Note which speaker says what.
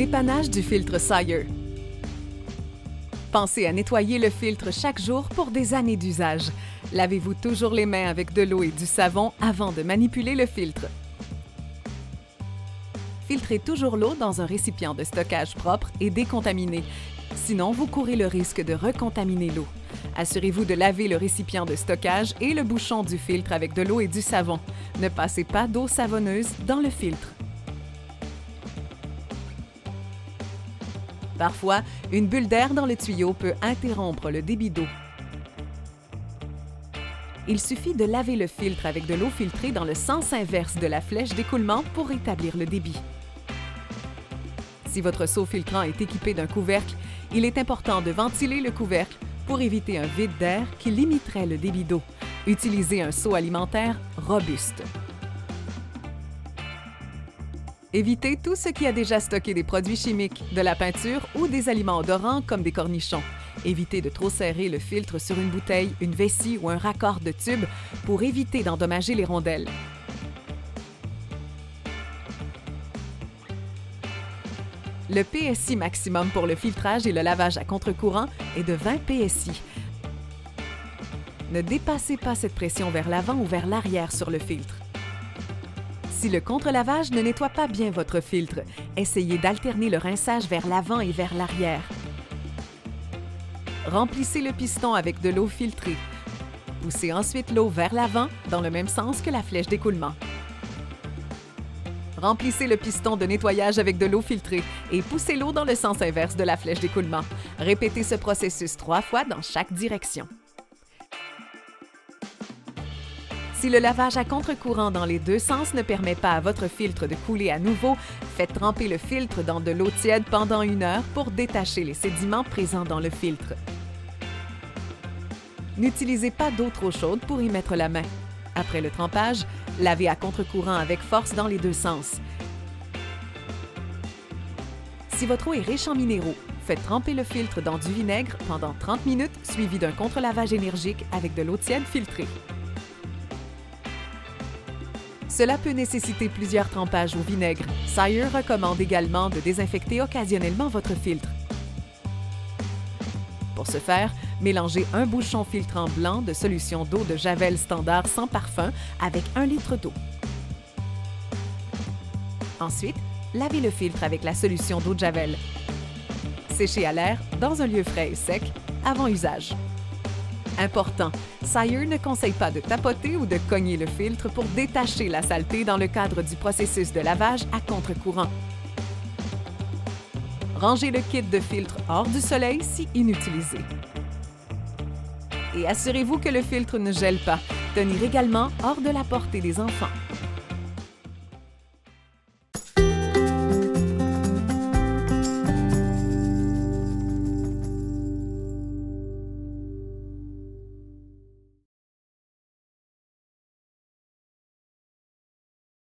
Speaker 1: dépannage du filtre Sire. Pensez à nettoyer le filtre chaque jour pour des années d'usage. Lavez-vous toujours les mains avec de l'eau et du savon avant de manipuler le filtre. Filtrez toujours l'eau dans un récipient de stockage propre et décontaminé. Sinon, vous courez le risque de recontaminer l'eau. Assurez-vous de laver le récipient de stockage et le bouchon du filtre avec de l'eau et du savon. Ne passez pas d'eau savonneuse dans le filtre. Parfois, une bulle d'air dans le tuyau peut interrompre le débit d'eau. Il suffit de laver le filtre avec de l'eau filtrée dans le sens inverse de la flèche d'écoulement pour rétablir le débit. Si votre seau filtrant est équipé d'un couvercle, il est important de ventiler le couvercle pour éviter un vide d'air qui limiterait le débit d'eau. Utilisez un seau alimentaire robuste. Évitez tout ce qui a déjà stocké des produits chimiques, de la peinture ou des aliments odorants comme des cornichons. Évitez de trop serrer le filtre sur une bouteille, une vessie ou un raccord de tube pour éviter d'endommager les rondelles. Le PSI maximum pour le filtrage et le lavage à contre-courant est de 20 PSI. Ne dépassez pas cette pression vers l'avant ou vers l'arrière sur le filtre. Si le contre-lavage ne nettoie pas bien votre filtre, essayez d'alterner le rinçage vers l'avant et vers l'arrière. Remplissez le piston avec de l'eau filtrée. Poussez ensuite l'eau vers l'avant dans le même sens que la flèche d'écoulement. Remplissez le piston de nettoyage avec de l'eau filtrée et poussez l'eau dans le sens inverse de la flèche d'écoulement. Répétez ce processus 3 fois dans chaque direction. Si le lavage à contre-courant dans les deux sens ne permet pas à votre filtre de couler à nouveau, faites tremper le filtre dans de l'eau tiède pendant 1 heure pour détacher les sédiments présents dans le filtre. N'utilisez pas d'eau trop chaude pour y mettre la main. Après le trempage, lavez à contre-courant avec force dans les deux sens. Si votre eau est riche en minéraux, faites tremper le filtre dans du vinaigre pendant 30 minutes, suivi d'un contre-lavage énergique avec de l'eau tiède filtrée. Cela peut nécessiter plusieurs trempages au vinaigre. Sire recommande également de désinfecter occasionnellement votre filtre. Pour ce faire, mélangez un bouchon filtrant blanc de solution d'eau de Javel standard sans parfum avec 1 litre d'eau. Ensuite, lavez le filtre avec la solution d'eau de Javel. Séchez à l'air dans un lieu frais et sec avant usage. Important, Sire ne conseille pas de tapoter ou de cogner le filtre pour détacher la saleté dans le cadre du processus de lavage à contre-courant. Rangez le kit de filtre hors du soleil si inutilisé. Et assurez-vous que le filtre ne gèle pas. Tenir également hors de la portée des enfants.